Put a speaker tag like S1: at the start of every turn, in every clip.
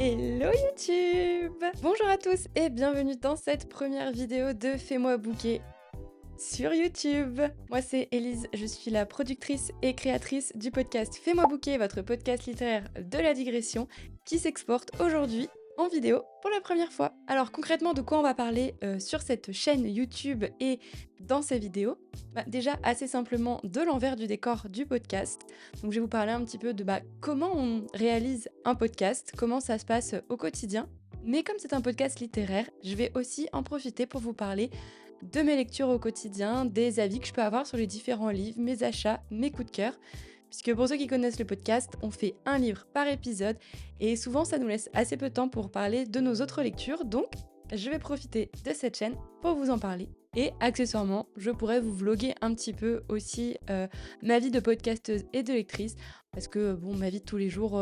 S1: Hello YouTube! Bonjour à tous et bienvenue dans cette première vidéo de Fais-moi bouquer sur YouTube. Moi c'est Élise, je suis la productrice et créatrice du podcast Fais-moi bouquer, votre podcast littéraire de la digression qui s'exporte aujourd'hui en vidéo pour la première fois. Alors concrètement de quoi on va parler sur cette chaîne YouTube et dans ces vidéos? Déjà assez simplement de l'envers du décor du podcast. Donc je vais vous parler un petit peu de comment on réalise un podcast, comment ça se passe au quotidien. Mais comme c'est un podcast littéraire, je vais aussi en profiter pour vous parler de mes lectures au quotidien, des avis que je peux avoir sur les différents livres, mes achats, mes coups de cœur. Puisque pour ceux qui connaissent le podcast, on fait un livre par épisode et souvent ça nous laisse assez peu de temps pour parler de nos autres lectures. Donc je vais profiter de cette chaîne pour vous en parler. Et accessoirement, je pourrais vous vloguer un petit peu aussi ma vie de podcasteuse et de lectrice. Parce que bon, ma vie de tous les jours,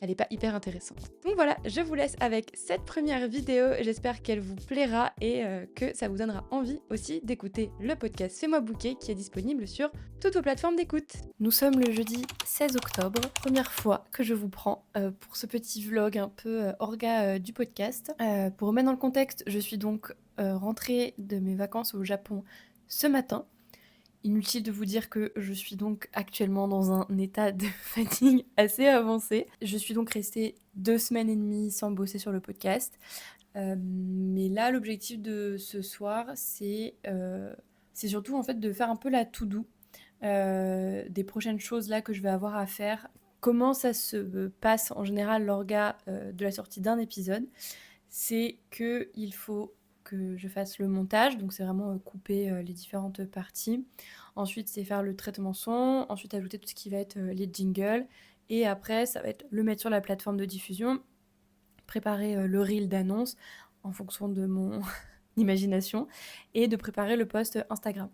S1: elle n'est pas hyper intéressante. Donc voilà, je vous laisse avec cette première vidéo. J'espère qu'elle vous plaira et que ça vous donnera envie aussi d'écouter le podcast Fais-moi bouquer qui est disponible sur toutes vos plateformes d'écoute. Nous sommes le jeudi 16 octobre, première fois que je vous prends pour ce petit vlog un peu orga du podcast. Pour remettre dans le contexte, je suis donc rentrée de mes vacances au Japon ce matin. Inutile de vous dire que je suis donc actuellement dans un état de fatigue assez avancé. Je suis donc restée 2 semaines et demie sans bosser sur le podcast. Mais là, l'objectif de ce soir, c'est surtout en fait de faire un peu la to-do des prochaines choses là que je vais avoir à faire. Comment ça se passe en général l'orga de la sortie d'un épisode? C'est qu'il faut que je fasse le montage, donc c'est vraiment couper les différentes parties. Ensuite, c'est faire le traitement son, ensuite ajouter tout ce qui va être les jingles, et après, ça va être le mettre sur la plateforme de diffusion, préparer le reel d'annonce en fonction de mon imagination, et de préparer le post Instagram.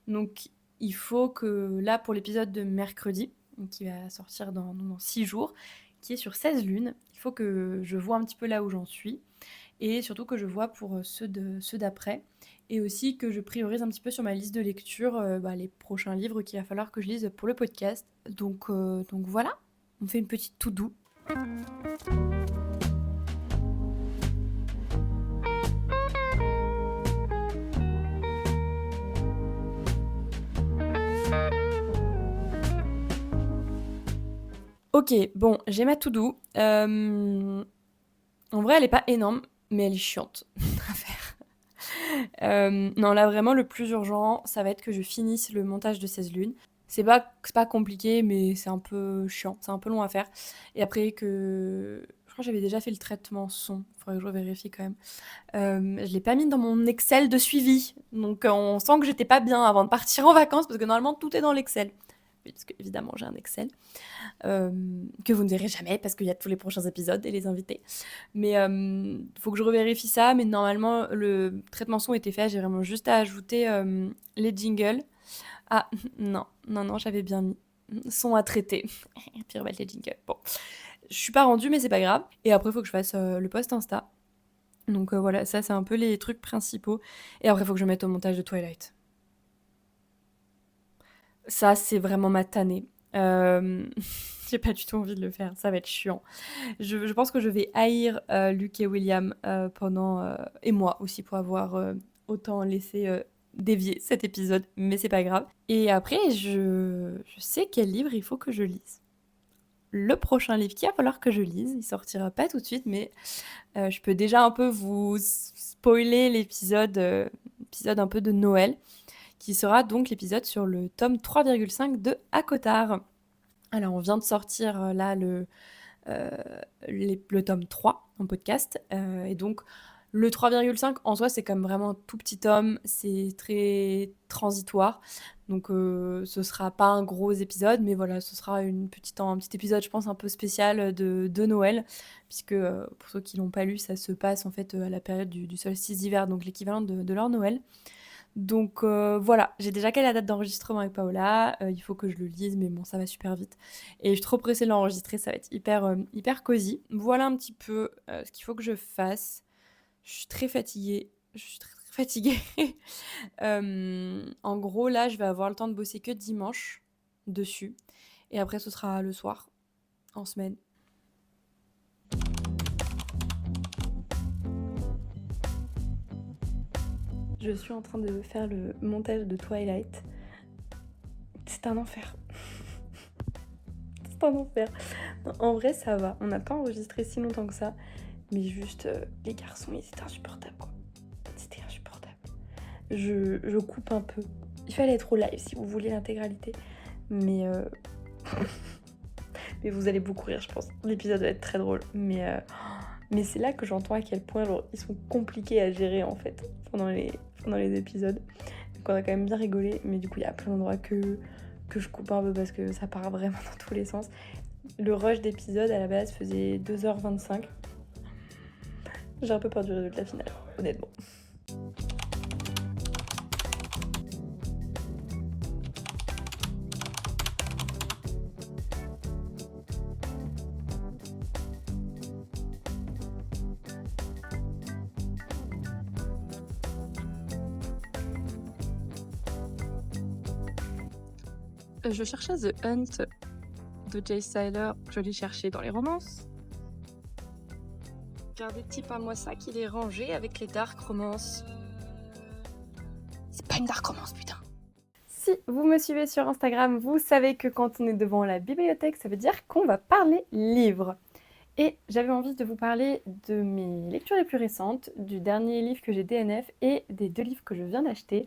S1: Donc, il faut que là, pour l'épisode de mercredi, qui va sortir dans 6 jours, qui est sur 16 lunes, il faut que je vois un petit peu là où j'en suis et surtout que je vois pour ceux d'après et aussi que je priorise un petit peu sur ma liste de lecture les prochains livres qu'il va falloir que je lise pour le podcast. Donc voilà, on fait une petite to-do. Ok, bon, j'ai ma to-do. En vrai, elle est pas énorme, mais elle est chiante à faire. Non, là, vraiment, le plus urgent, ça va être que je finisse le montage de 16 lunes. C'est pas compliqué, mais c'est un peu chiant, c'est un peu long à faire. Et après que... Je crois que j'avais déjà fait le traitement son, il faudrait que je vérifie quand même. Je l'ai pas mis dans mon Excel de suivi, donc on sent que j'étais pas bien avant de partir en vacances, parce que normalement tout est dans l'Excel. Parce que évidemment j'ai un Excel que vous ne verrez jamais parce qu'il y a tous les prochains épisodes et les invités. Mais faut que je revérifie ça. Mais normalement, le traitement son était fait. J'ai vraiment juste à ajouter les jingles. Ah non, j'avais bien mis son à traiter. Puis remettre les jingles. Bon, je suis pas rendue, mais c'est pas grave. Et après, il faut que je fasse le post Insta. Donc voilà, ça c'est un peu les trucs principaux. Et après, il faut que je mette au montage de Twilight. Ça, c'est vraiment ma tannée. J'ai pas du tout envie de le faire, ça va être chiant. Je pense que je vais haïr Luke et William et moi aussi pour avoir autant laissé dévier cet épisode, mais c'est pas grave. Et après, je sais quel livre il faut que je lise. Le prochain livre qu'il va falloir que je lise, il sortira pas tout de suite, mais je peux déjà un peu vous spoiler l'épisode un peu de Noël, qui sera donc l'épisode sur le tome 3,5 de ACOTAR. Alors, on vient de sortir là le tome 3 en podcast. Et donc, le 3,5 en soi, c'est comme vraiment un tout petit tome. C'est très transitoire. Donc, ce sera pas un gros épisode, mais voilà, ce sera un petit épisode, je pense, un peu spécial de Noël. Puisque, pour ceux qui l'ont pas lu, ça se passe en fait à la période du solstice d'hiver, donc l'équivalent de leur Noël. Donc voilà, j'ai déjà calé la date d'enregistrement avec Paola, il faut que je le lise, mais bon, ça va super vite. Et je suis trop pressée de l'enregistrer, ça va être hyper cosy. Voilà un petit peu ce qu'il faut que je fasse. Je suis très fatiguée, je suis très fatiguée. En gros, là, je vais avoir le temps de bosser que dimanche dessus. Et après, ce sera le soir, en semaine. Je suis en train de faire le montage de Twilight. C'est un enfer. C'est un enfer. Non, en vrai, ça va. On n'a pas enregistré si longtemps que ça. Mais juste, les garçons, ils étaient insupportables, quoi. C'était insupportable. Je coupe un peu. Il fallait être au live si vous voulez l'intégralité. Mais, mais vous allez beaucoup rire, je pense. L'épisode va être très drôle. Mais c'est là que j'entends à quel point genre, ils sont compliqués à gérer en fait pendant les épisodes. Donc on a quand même bien rigolé. Mais du coup, il y a plein d'endroits que je coupe un peu parce que ça part vraiment dans tous les sens. Le rush d'épisode à la base faisait 2h25. J'ai un peu peur du résultat final, honnêtement. Je cherchais The Hunt de Jay Seiler. Je l'ai cherché dans les romances. Regardez, type à moi ça qu'il est rangé avec les dark romances. C'est pas une dark romance, putain. Si vous me suivez sur Instagram, vous savez que quand on est devant la bibliothèque, ça veut dire qu'on va parler livres. Et j'avais envie de vous parler de mes lectures les plus récentes, du dernier livre que j'ai DNF et des 2 livres que je viens d'acheter,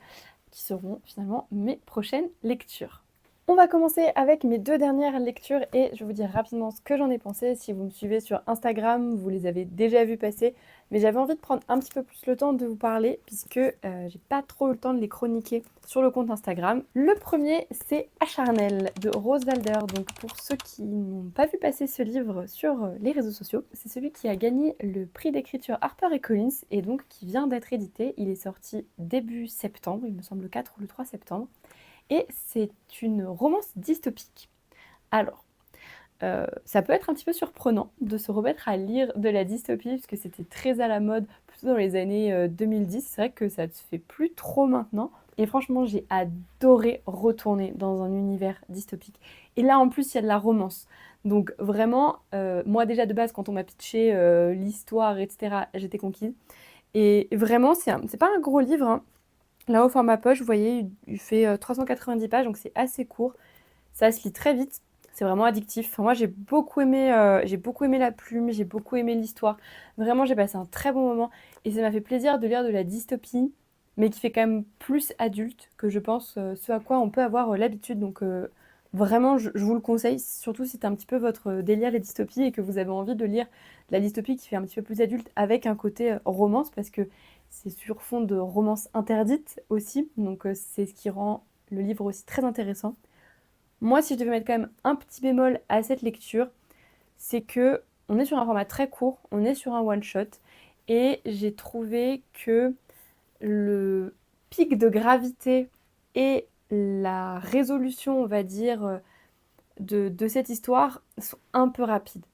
S1: qui seront finalement mes prochaines lectures. On va commencer avec mes 2 dernières lectures et je vais vous dire rapidement ce que j'en ai pensé. Si vous me suivez sur Instagram, vous les avez déjà vus passer, mais j'avais envie de prendre un petit peu plus le temps de vous parler puisque j'ai pas trop eu le temps de les chroniquer sur le compte Instagram. Le premier, c'est Acharnel de Rose Valder. Donc pour ceux qui n'ont pas vu passer ce livre sur les réseaux sociaux, c'est celui qui a gagné le prix d'écriture HarperCollins et donc qui vient d'être édité. Il est sorti début septembre, il me semble le 4 ou le 3 septembre. Et c'est une romance dystopique. Alors, ça peut être un petit peu surprenant de se remettre à lire de la dystopie, puisque c'était très à la mode, plutôt dans les années 2010. C'est vrai que ça ne se fait plus trop maintenant. Et franchement, j'ai adoré retourner dans un univers dystopique. Et là, en plus, il y a de la romance. Donc vraiment, moi déjà de base, quand on m'a pitché l'histoire, etc., j'étais conquise. Et vraiment, c'est pas un gros livre, hein. Là, au format poche, vous voyez, il fait 390 pages, donc c'est assez court. Ça se lit très vite, c'est vraiment addictif. Enfin, moi, j'ai beaucoup aimé la plume, j'ai beaucoup aimé l'histoire. Vraiment, j'ai passé un très bon moment et ça m'a fait plaisir de lire de la dystopie, mais qui fait quand même plus adulte que je pense ce à quoi on peut avoir l'habitude. Donc vraiment, je vous le conseille, surtout si c'est un petit peu votre délire les dystopies et que vous avez envie de lire de la dystopie qui fait un petit peu plus adulte avec un côté romance, parce que c'est sur fond de romance interdite aussi, donc c'est ce qui rend le livre aussi très intéressant. Moi, si je devais mettre quand même un petit bémol à cette lecture, c'est que on est sur un format très court, on est sur un one-shot, et j'ai trouvé que le pic de gravité et la résolution, on va dire, de cette histoire sont un peu rapides.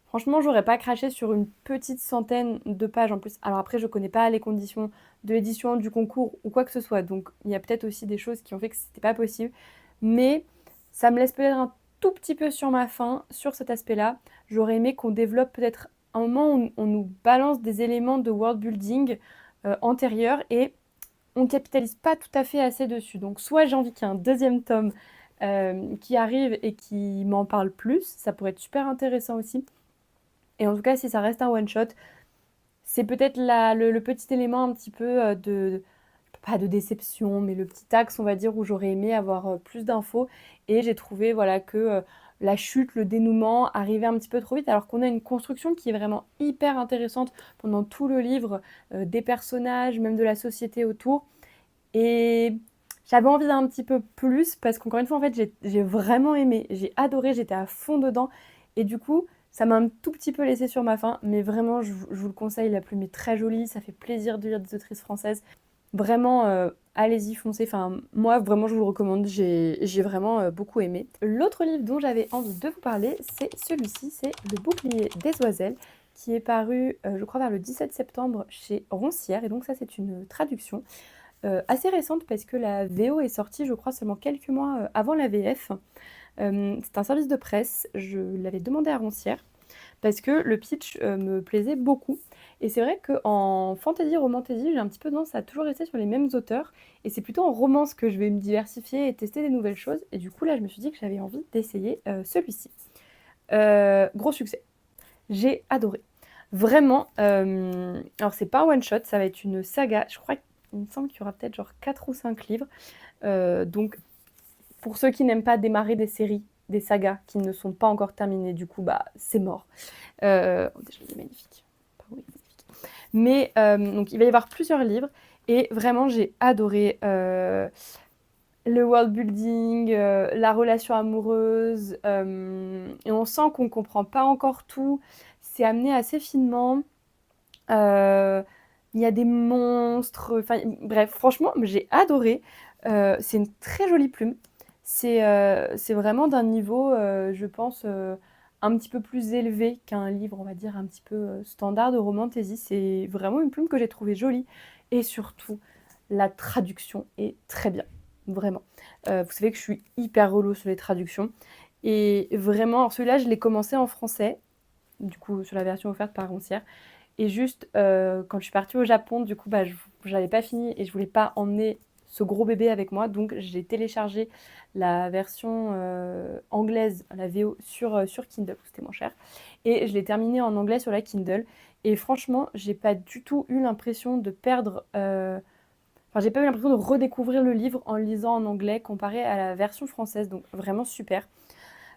S1: Franchement, j'aurais pas craché sur une petite centaine de pages en plus. Alors après, je connais pas les conditions de l'édition, du concours ou quoi que ce soit. Donc il y a peut-être aussi des choses qui ont fait que c'était pas possible. Mais ça me laisse peut-être un tout petit peu sur ma faim sur cet aspect-là. J'aurais aimé qu'on développe peut-être un moment où on nous balance des éléments de world building antérieurs et on capitalise pas tout à fait assez dessus. Donc soit j'ai envie qu'il y ait un 2e tome qui arrive et qui m'en parle plus. Ça pourrait être super intéressant aussi. Et en tout cas, si ça reste un one-shot, c'est peut-être le petit élément un petit peu pas de déception, mais le petit axe, on va dire, où j'aurais aimé avoir plus d'infos. Et j'ai trouvé voilà, que la chute, le dénouement arrivait un petit peu trop vite, alors qu'on a une construction qui est vraiment hyper intéressante pendant tout le livre, des personnages, même de la société autour. Et j'avais envie d'un petit peu plus, parce qu'encore une fois, en fait, j'ai vraiment aimé, j'ai adoré, j'étais à fond dedans. Et du coup, ça m'a un tout petit peu laissé sur ma faim, mais vraiment, je vous le conseille, la plume est très jolie, ça fait plaisir de lire des autrices françaises. Vraiment, allez-y, foncez. Enfin, moi, vraiment, je vous le recommande, j'ai vraiment beaucoup aimé. L'autre livre dont j'avais envie de vous parler, c'est celui-ci, c'est Le bouclier des oiselles, qui est paru, je crois, vers le 17 septembre chez Roncière. Et donc ça, c'est une traduction assez récente, parce que la VO est sortie, je crois, seulement quelques mois avant la VF. C'est un service de presse, je l'avais demandé à Roncière.
S2: parce que le pitch me plaisait beaucoup. Et c'est vrai qu'en fantasy, romantasy, j'ai un petit peu tendance à toujours rester sur les mêmes auteurs. Et c'est plutôt en romance que je vais me diversifier et tester des nouvelles choses. Et du coup, là, je me suis dit que j'avais envie d'essayer celui-ci. Gros succès. J'ai adoré. Vraiment, alors c'est pas un one shot, ça va être une saga. Je crois qu'il me semble qu'il y aura peut-être genre 4 ou 5 livres. Donc pour ceux qui n'aiment pas démarrer des séries, des sagas qui ne sont pas encore terminées, du coup, bah c'est mort. Oh, déjà, il est magnifique. Pardon, il est magnifique. Mais donc il va y avoir plusieurs livres et vraiment j'ai adoré le world building, la relation amoureuse, et on sent qu'on comprend pas encore tout. C'est amené assez finement. Il y a des monstres, enfin bref, franchement, j'ai adoré. C'est une très jolie plume. C'est vraiment d'un niveau, je pense, un petit peu plus élevé qu'un livre, on va dire, un petit peu standard de romantasy. C'est vraiment une plume que j'ai trouvée jolie. Et surtout, la traduction est très bien, vraiment. Vous savez que je suis hyper relou sur les traductions. Et vraiment, alors celui-là, je l'ai commencé en français, du coup, sur la version offerte par Roncière. Et juste, quand je suis partie au Japon, du coup, bah, j'avais pas fini et je voulais pas emmener ce gros bébé avec moi. Donc, j'ai téléchargé la version anglaise, la VO, sur Kindle, c'était moins cher. Et je l'ai terminé en anglais sur la Kindle. Et franchement, j'ai pas du tout eu l'impression de perdre. Enfin, j'ai pas eu l'impression de redécouvrir le livre en le lisant en anglais comparé à la version française. Donc, vraiment super.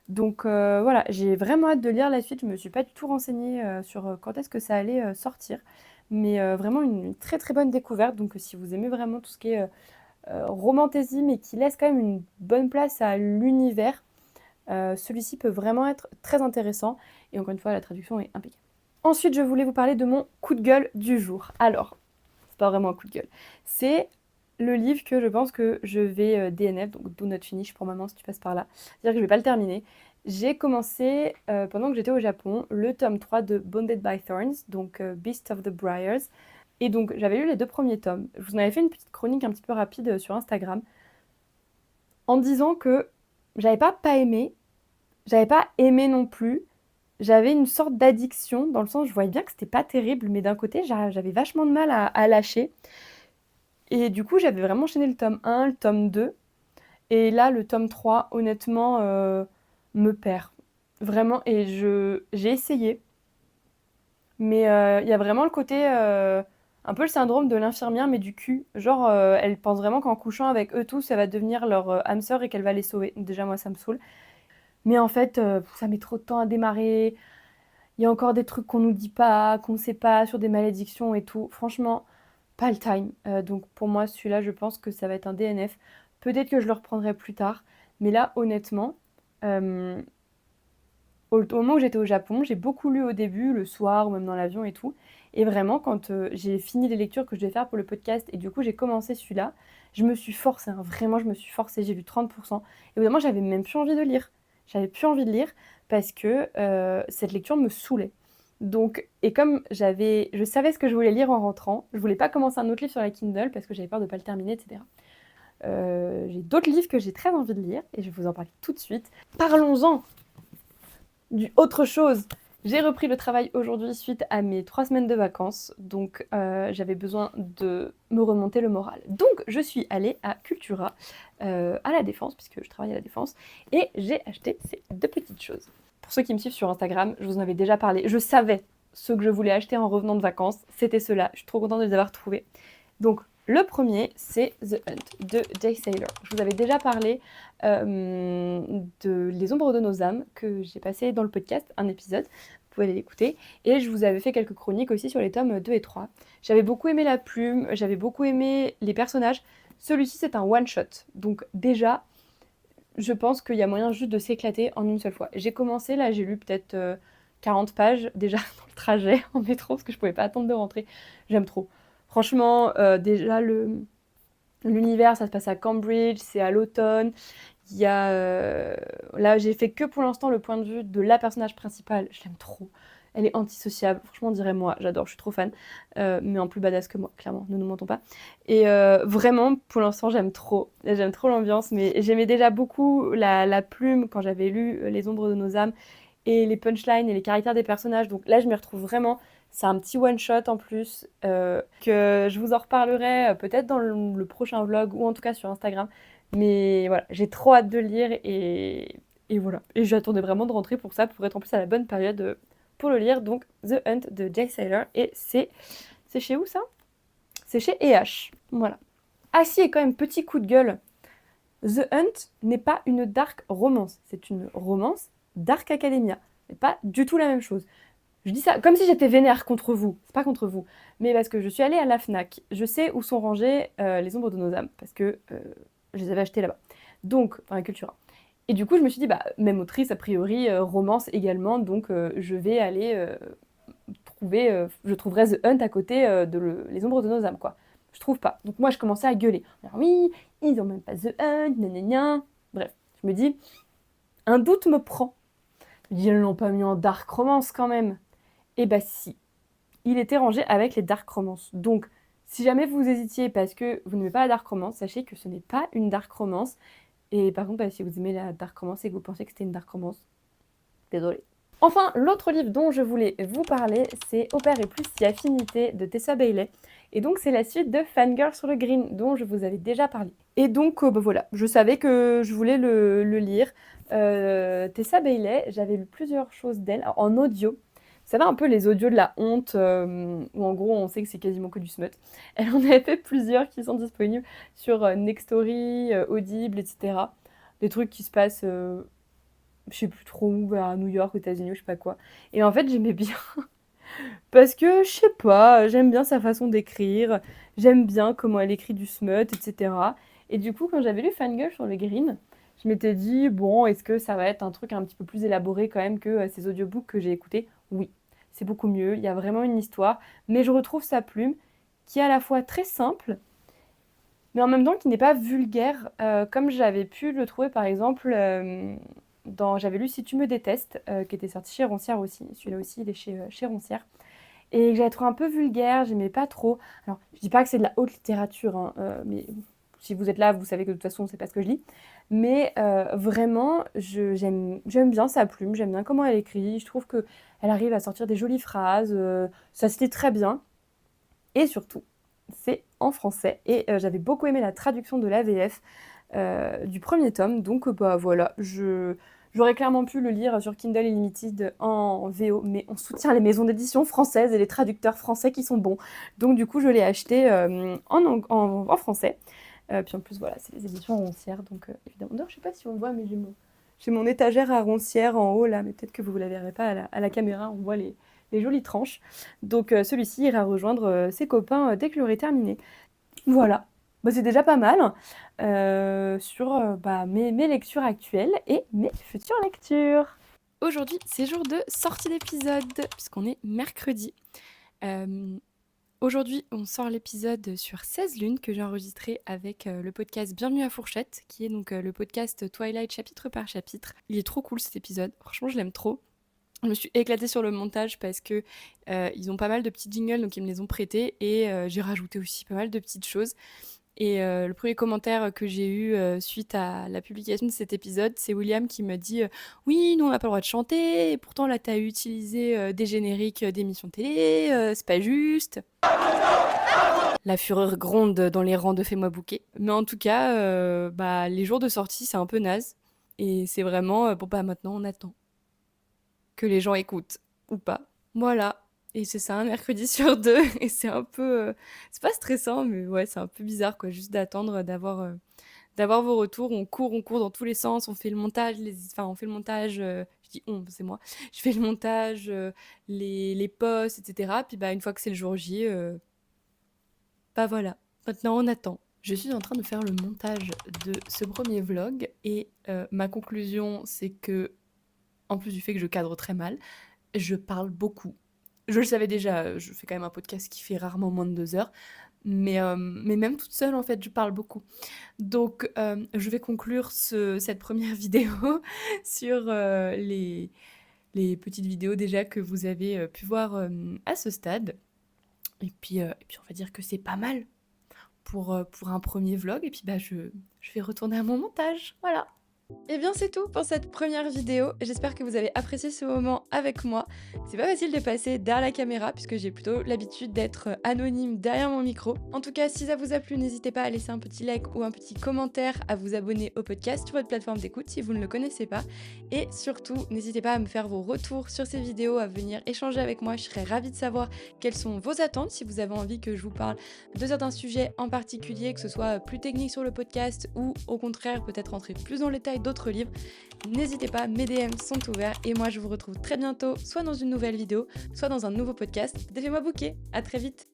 S2: Donc voilà, j'ai vraiment hâte de lire la suite. Je me suis pas du tout renseignée sur quand est-ce que ça allait sortir. Mais vraiment une très très bonne découverte. Donc si vous aimez vraiment tout ce qui est romantasy, mais qui laisse quand même une bonne place à l'univers, celui-ci peut vraiment être très intéressant. Et encore une fois, la traduction est impeccable. Ensuite, je voulais vous parler de mon coup de gueule du jour. Alors, c'est pas vraiment un coup de gueule. C'est le livre que je pense que je vais DNF, donc Do Not Finish pour maman si tu passes par là. C'est-à-dire que je vais pas le terminer. J'ai commencé, pendant que j'étais au Japon, le tome 3 de Bonded by Thorns, donc Beast of the Briars. Et donc j'avais lu les 2 premiers tomes. Je vous en avais fait une petite chronique un petit peu rapide sur Instagram, en disant que j'avais pas aimé, j'avais pas aimé non plus. J'avais une sorte d'addiction, dans le sens, je voyais bien que c'était pas terrible, mais d'un côté, j'avais vachement de mal à lâcher. Et du coup, j'avais vraiment enchaîné le tome 1, le tome 2. Et là, le tome 3, honnêtement, me perd. Vraiment, et j'ai essayé. Mais il y a vraiment le côté, un peu le syndrome de l'infirmière, mais du cul. Genre, elle pense vraiment qu'en couchant avec eux tous, ça va devenir leur âme sœur et qu'elle va les sauver. Déjà, moi, ça me saoule. Mais en fait, ça met trop de temps à démarrer. Il y a encore des trucs qu'on nous dit pas, qu'on sait pas, sur des malédictions et tout. Franchement, pas le time. Donc pour moi, celui-là, je pense que ça va être un DNF. Peut-être que je le reprendrai plus tard. Mais là, honnêtement, au moment où j'étais au Japon, j'ai beaucoup lu au début, le soir ou même dans l'avion et tout. Et vraiment, quand j'ai fini les lectures que je devais faire pour le podcast et du coup j'ai commencé celui-là, je me suis forcée, hein, vraiment je me suis forcée, j'ai lu 30%. Et au bout d'un moment, j'avais même plus envie de lire. J'avais plus envie de lire parce que cette lecture me saoulait. Donc, et comme je savais ce que je voulais lire en rentrant, je voulais pas commencer un autre livre sur la Kindle parce que j'avais peur de pas le terminer, etc. J'ai d'autres livres que j'ai très envie de lire et je vais vous en parler tout de suite. Parlons-en autre chose. J'ai repris le travail aujourd'hui suite à mes 3 semaines de vacances, donc j'avais besoin de me remonter le moral. Donc je suis allée à Cultura, à la Défense, puisque je travaille à la Défense, et j'ai acheté ces 2 petites choses. Pour ceux qui me suivent sur Instagram, je vous en avais déjà parlé. Je savais ce que je voulais acheter en revenant de vacances, c'était ceux-là. Je suis trop contente de les avoir trouvés. Donc le premier, c'est The Hunt de Jay Saylor. Je vous avais déjà parlé de Les ombres de nos âmes, que j'ai passé dans le podcast, un épisode, vous pouvez aller l'écouter. Et je vous avais fait quelques chroniques aussi sur les tomes 2 et 3. J'avais beaucoup aimé la plume, j'avais beaucoup aimé les personnages. Celui-ci, c'est un one-shot. Donc déjà, je pense qu'il y a moyen juste de s'éclater en une seule fois. J'ai commencé, là, j'ai lu peut-être 40 pages déjà dans le trajet en métro, parce que je pouvais pas attendre de rentrer. J'aime trop. Franchement, déjà, l'univers, ça se passe à Cambridge, c'est à l'automne. Il y a... là, j'ai fait que pour l'instant le point de vue de la personnage principale. Je l'aime trop. Elle est antisociable. Franchement, on dirait moi. J'adore, je suis trop fan. Mais en plus badass que moi, clairement. Ne nous mentons pas. Et vraiment, pour l'instant, j'aime trop. J'aime trop l'ambiance. Mais j'aimais déjà beaucoup la plume quand j'avais lu Les ombres de nos âmes. et les punchlines et les caractères des personnages. Donc là, je m'y retrouve vraiment. C'est un petit one-shot en plus, que je vous en reparlerai peut-être dans le prochain vlog ou en tout cas sur Instagram. Mais voilà, j'ai trop hâte de le lire et voilà. Et j'attendais vraiment de rentrer pour ça, pour être en plus à la bonne période pour le lire. Donc The Hunt de Jay Saylor. Et c'est chez où ça? C'est chez EH. Voilà. Ah si, et quand même, petit coup de gueule. The Hunt n'est pas une dark romance. C'est une romance Dark Academia. C'est pas du tout la même chose. Je dis ça comme si j'étais vénère contre vous. C'est pas contre vous. Mais parce que je suis allée à la FNAC. Je sais où sont rangées les ombres de nos âmes. Parce que je les avais achetées là-bas. Donc, enfin, la Cultura. Et du coup, je me suis dit, bah, même autrice, a priori, romance également. Donc, je vais aller je trouverai The Hunt à côté Les Ombres de nos âmes, quoi. Je trouve pas. Donc moi, je commençais à gueuler. Alors oui, ils ont même pas The Hunt, gna. Bref, je me dis, un doute me prend. Je me dis, ils l'ont pas mis en dark romance quand même. Et bah si, il était rangé avec les dark romance. Donc, si jamais vous hésitiez parce que vous n'aimez pas la dark romance, sachez que ce n'est pas une dark romance. Et par contre, bah, si vous aimez la dark romance et que vous pensez que c'était une dark romance, désolé. Enfin, l'autre livre dont je voulais vous parler, c'est Au père et plus si affinité de Tessa Bailey. Et donc, c'est la suite de Fangirl sur le Green, dont je vous avais déjà parlé. Et donc, bah voilà, je savais que je voulais le lire. Tessa Bailey, j'avais lu plusieurs choses d'elle en audio. Vous savez, un peu les audios de la honte, où en gros, on sait que c'est quasiment que du smut. Elle en avait fait plusieurs qui sont disponibles sur Nextory, Audible, etc. Des trucs qui se passent je sais plus trop où, à New York, aux États-Unis, ou je sais pas quoi. Et en fait, j'aimais bien parce que je sais pas, j'aime bien sa façon d'écrire, j'aime bien comment elle écrit du smut, etc. Et du coup, quand j'avais lu Fangirl sur le Green, je m'étais dit bon, est-ce que ça va être un truc un petit peu plus élaboré quand même que ces audiobooks que j'ai écoutés? Oui, c'est beaucoup mieux, il y a vraiment une histoire, mais je retrouve sa plume qui est à la fois très simple, mais en même temps qui n'est pas vulgaire, comme j'avais pu le trouver par exemple j'avais lu Si tu me détestes, qui était sorti chez Roncière aussi. Celui-là aussi, il est chez Roncière. Et que j'avais trouvé un peu vulgaire, j'aimais pas trop. Alors, je dis pas que c'est de la haute littérature, hein, mais si vous êtes là, vous savez que de toute façon, c'est pas ce que je lis. Mais vraiment, j'aime bien sa plume, j'aime bien comment elle écrit. Je trouve qu'elle arrive à sortir des jolies phrases, ça se lit très bien. Et surtout, c'est en français. Et j'avais beaucoup aimé la traduction de l'AVF du premier tome. Donc bah voilà, j'aurais clairement pu le lire sur Kindle Unlimited en VO, mais on soutient les maisons d'édition françaises et les traducteurs français qui sont bons. Donc du coup, je l'ai acheté en français. Puis en plus, voilà, c'est les éditions Roncière. Donc évidemment, d'ailleurs, je sais pas si on voit, mais j'ai mon étagère à Roncière en haut là, mais peut-être que vous ne la verrez pas à la caméra. On voit les jolies tranches. Donc celui-ci ira rejoindre ses copains dès que j'aurai terminé. Voilà, bah, c'est déjà pas mal sur bah, mes lectures actuelles et mes futures lectures.
S1: Aujourd'hui, c'est jour de sortie d'épisode, puisqu'on est mercredi. Aujourd'hui, on sort l'épisode sur 16 lunes que j'ai enregistré avec le podcast Bienvenue à Fourchette, qui est donc le podcast Twilight chapitre par chapitre. Il est trop cool cet épisode, franchement je l'aime trop. Je me suis éclatée sur le montage parce que ils ont pas mal de petits jingles, donc ils me les ont prêtés et j'ai rajouté aussi pas mal de petites choses. Et le premier commentaire que j'ai eu suite à la publication de cet épisode, c'est William qui me dit oui, nous on n'a pas le droit de chanter, et pourtant là t'as utilisé des génériques d'émissions télé, c'est pas juste. La fureur gronde dans les rangs de Fais-moi bouquer. Mais en tout cas, bah, les jours de sortie, c'est un peu naze. Et c'est vraiment, bon bah maintenant on attend que les gens écoutent ou pas. Voilà. Et c'est ça, un mercredi sur deux. Et c'est un peu... c'est pas stressant, mais ouais, c'est un peu bizarre, quoi. Juste d'attendre, d'avoir vos retours. On court dans tous les sens. On fait le montage. Enfin, on fait le montage... je dis on, c'est moi. Je fais le montage, les posts, etc. Puis bah, une fois que c'est le jour J, bah voilà. Maintenant, on attend. Je suis en train de faire le montage de ce premier vlog. Et ma conclusion, c'est que, en plus du fait que je cadre très mal, je parle beaucoup. Je le savais déjà, je fais quand même un podcast qui fait rarement moins de 2 heures, mais même toute seule, en fait, je parle beaucoup. Donc, je vais conclure cette première vidéo sur les petites vidéos déjà que vous avez pu voir à ce stade. Et puis, on va dire que c'est pas mal pour un premier vlog. Et puis, bah, je vais retourner à mon montage. Voilà. Et bien c'est tout pour cette première vidéo, j'espère que vous avez apprécié ce moment avec moi. C'est pas facile de passer derrière la caméra puisque j'ai plutôt l'habitude d'être anonyme derrière mon micro. En tout cas, si ça vous a plu, n'hésitez pas à laisser un petit like ou un petit commentaire, à vous abonner au podcast sur votre plateforme d'écoute si vous ne le connaissez pas. Et surtout, n'hésitez pas à me faire vos retours sur ces vidéos, à venir échanger avec moi, je serais ravie de savoir quelles sont vos attentes, si vous avez envie que je vous parle de certains sujets en particulier, que ce soit plus technique sur le podcast ou au contraire peut-être rentrer plus dans le détail d'autres livres. N'hésitez pas, mes DM sont ouverts et moi je vous retrouve très bientôt, soit dans une nouvelle vidéo, soit dans un nouveau podcast de Fais-moi booker. À très vite.